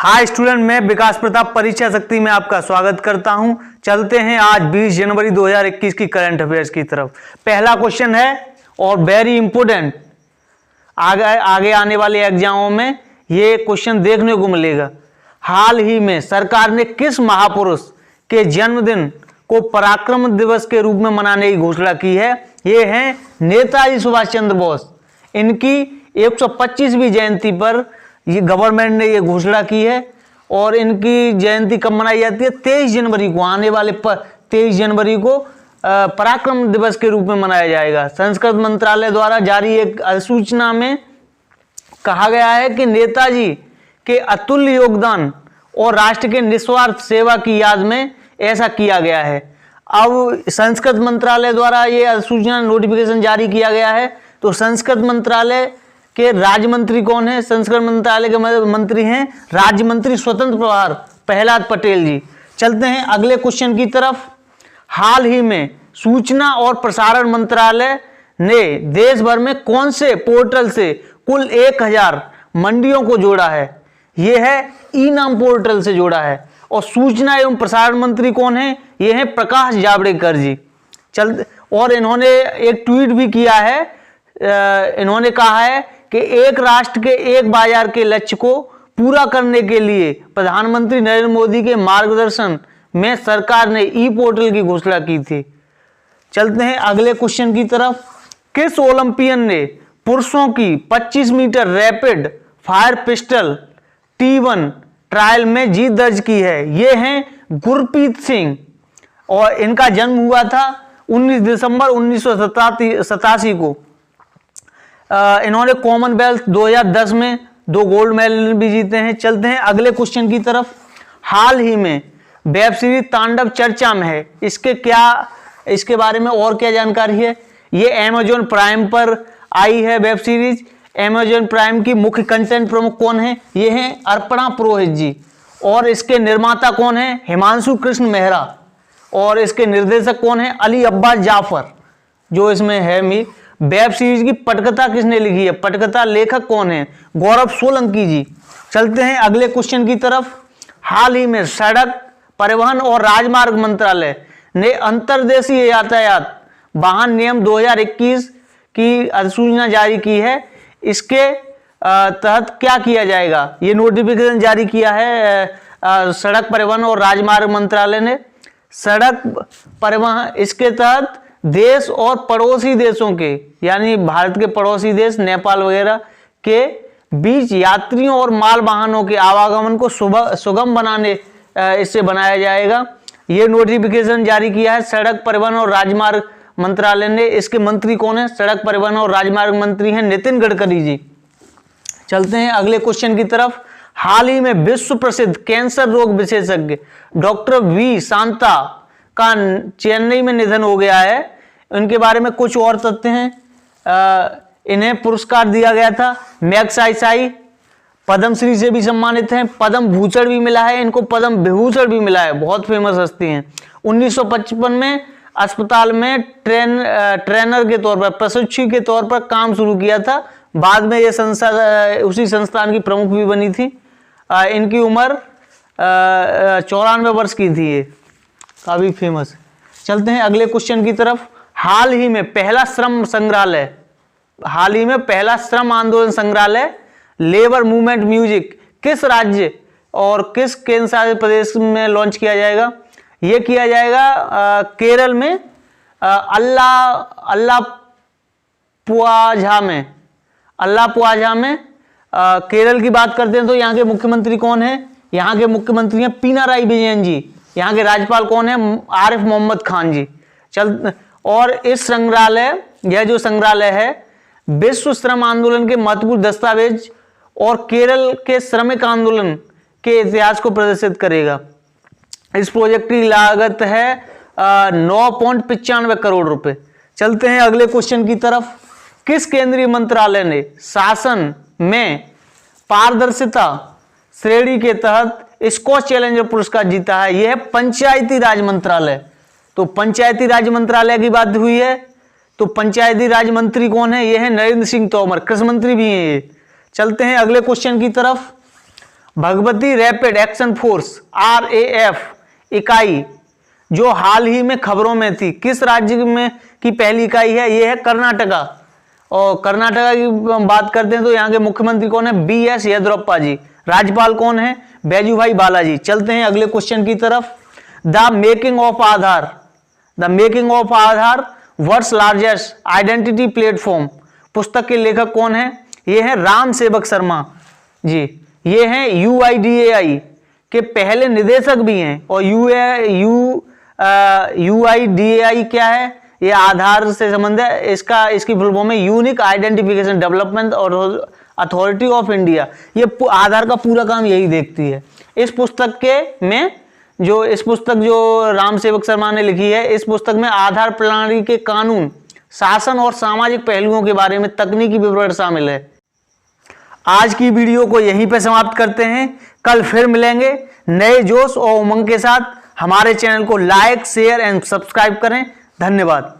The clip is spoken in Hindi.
हाय स्टूडेंट, मैं विकास प्रताप परीक्षा शक्ति में आपका स्वागत करता हूं। चलते हैं आज 20 जनवरी 2021 की करंट अफेयर्स की तरफ। पहला क्वेश्चन है और वेरी इंपोर्टेंट, आगे आने वाले एग्जामों में ये क्वेश्चन देखने को मिलेगा। हाल ही में सरकार ने किस महापुरुष के जन्मदिन को पराक्रम दिवस के रूप में मनाने की घोषणा की है? ये हैं नेताजी सुभाष चंद्र बोस। इनकी 125वीं जयंती पर ये गवर्नमेंट ने ये घोषणा की है और इनकी जयंती कब मनाई जाती है? 23 जनवरी को, आने वाले 23 जनवरी को पराक्रम दिवस के रूप में मनाया जाएगा। संस्कृत मंत्रालय द्वारा जारी एक अधिसूचना में कहा गया है कि नेताजी के अतुल्य योगदान और राष्ट्र के निस्वार्थ सेवा की याद में ऐसा किया गया है। अब संस्कृत मंत्रालय द्वारा ये अधिसूचना नोटिफिकेशन जारी किया गया है, तो संस्कृत मंत्रालय के राज्य मंत्री कौन है? संस्कृत मंत्रालय के मंत्री हैं राज्य मंत्री स्वतंत्र प्रभार प्रहलाद पटेल जी। चलते हैं अगले क्वेश्चन की तरफ। हाल ही में सूचना और प्रसारण मंत्रालय ने देश भर में कौन से पोर्टल से कुल 1000 मंडियों को जोड़ा है? यह है ई-नाम पोर्टल से जोड़ा है। और सूचना एवं प्रसारण मंत्री कौन है? ये है प्रकाश जावड़ेकर जी। और इन्होंने एक ट्वीट भी किया है। इन्होंने कहा है कि एक राष्ट्र के एक बाजार के लक्ष्य को पूरा करने के लिए प्रधानमंत्री नरेंद्र मोदी के मार्गदर्शन में सरकार ने ई पोर्टल की घोषणा की थी। चलते हैं अगले क्वेश्चन की तरफ। किस ओलंपियन ने पुरुषों की 25 metre rapid fire pistol T1 trial में जीत दर्ज की है? ये हैं गुरप्रीत सिंह और इनका जन्म हुआ था 19 दिसंबर 1987 को। इन्होंने कॉमनवेल्थ 2010 में 2 गोल्ड मेडल भी जीते हैं। चलते हैं अगले क्वेश्चन की तरफ। हाल ही में वेब सीरीज तांडव चर्चा में है, इसके बारे में और क्या जानकारी है? ये अमेजॉन प्राइम पर आई है वेब सीरीज। अमेजॉन प्राइम की मुख्य कंटेंट प्रमुख कौन है? ये हैं अर्पणा पुरोहित जी। और इसके निर्माता कौन है? हिमांशु कृष्ण मेहरा। और इसके निर्देशक कौन है? अली अब्बास जाफर, जो इसमें है। वेब सीरीज की पटकथा किसने लिखी है? पटकथा लेखक कौन है? गौरव सोलंकी जी। चलते हैं अगले क्वेश्चन की तरफ। हाल ही में सड़क परिवहन और राजमार्ग मंत्रालय ने अंतर्देशीय यातायात वाहन नियम 2021 की अधिसूचना जारी की है। इसके तहत क्या किया जाएगा? ये नोटिफिकेशन जारी किया है सड़क परिवहन और राजमार्ग मंत्रालय ने। सड़क परिवहन, इसके तहत देश और पड़ोसी देशों के, यानी भारत के पड़ोसी देश नेपाल वगैरह के बीच यात्रियों और माल वाहनों के आवागमन को सुगम बनाने इससे बनाया जाएगा। ये नोटिफिकेशन जारी किया है सड़क परिवहन और राजमार्ग मंत्रालय ने। इसके मंत्री कौन है? सड़क परिवहन और राजमार्ग मंत्री हैं नितिन गडकरी जी। चलते हैं अगले क्वेश्चन की तरफ। हाल ही में विश्व प्रसिद्ध कैंसर रोग विशेषज्ञ डॉक्टर वी शांता का चेन्नई में निधन हो गया है। उनके बारे में कुछ और तथ्य हैं। इन्हें पुरस्कार दिया गया था मैग्साइसाई, पद्मश्री से भी सम्मानित हैं, पद्म भूषण भी मिला है इनको, पद्म विभूषण भी मिला है। बहुत फेमस हस्ती हैं। 1955 में अस्पताल में ट्रेनर के तौर पर, प्रशिक्षु के तौर पर काम शुरू किया था। बाद में ये संस्था उसी संस्थान की प्रमुख भी बनी थी। इनकी उम्र 94 वर्ष की थी। ये काफी फेमस है। चलते हैं अगले क्वेश्चन की तरफ। हाल ही में पहला श्रम आंदोलन संग्रहालय लेबर मूवमेंट म्यूजिक किस राज्य और किस केंद्र शासित प्रदेश में लॉन्च किया जाएगा? यह किया जाएगा केरल में अल्लापुआझा में। केरल की बात करते हैं तो यहाँ के मुख्यमंत्री कौन है? यहाँ के मुख्यमंत्री हैं पिनाराई विजयन जी। यहाँ के राज्यपाल कौन है? आरिफ मोहम्मद खान जी। और इस संग्रहालय, यह जो संग्रहालय है विश्व श्रम आंदोलन के महत्वपूर्ण दस्तावेज और केरल के श्रमिक आंदोलन के इतिहास को प्रदर्शित करेगा। इस प्रोजेक्ट की लागत है 9.95 करोड़ रुपए। चलते हैं अगले क्वेश्चन की तरफ। किस केंद्रीय मंत्रालय ने शासन में पारदर्शिता श्रेणी के तहत स्कॉच चैलेंजर पुरस्कार जीता है? यह है पंचायती राज मंत्रालय। तो पंचायती राज मंत्रालय की बात हुई है, तो पंचायती राज मंत्री कौन है? यह है नरेंद्र सिंह तोमर, कृषि मंत्री भी हैं ये। चलते हैं अगले क्वेश्चन की तरफ। Bhagwati rapid action force RAF इकाई जो हाल ही में खबरों में थी, किस राज्य में की पहली इकाई है? यह है कर्नाटका। और कर्नाटका की बात करते हैं तो यहाँ के मुख्यमंत्री कौन है? BS येदियुरप्पा जी। राज्यपाल कौन है? बैजूभाई बालाजी। चलते हैं अगले क्वेश्चन की तरफ। The making of Aadhaar, the making of Aadhaar world's largest identity platform, पुस्तक के लेखक कौन है? ये है राम सेवक शर्मा जी। ये हैं UIDAI के पहले निदेशक भी हैं। और UIDAI क्या है? ये आधार से संबंध है। इसकी फुल फॉर्म है यूनिक आइडेंटिफिकेशन डेवलपमेंट और अथॉरिटी ऑफ इंडिया। ये आधार का पूरा काम यही देखती है। इस पुस्तक जो राम सेवक शर्मा ने लिखी है, इस पुस्तक में आधार प्रणाली के कानून, शासन और सामाजिक पहलुओं के बारे में तकनीकी विवरण शामिल है। आज की वीडियो को यहीं पे समाप्त करते हैं। कल फिर मिलेंगे नए जोश और उमंग के साथ। हमारे चैनल को लाइक, शेयर एंड सब्सक्राइब करें। धन्यवाद।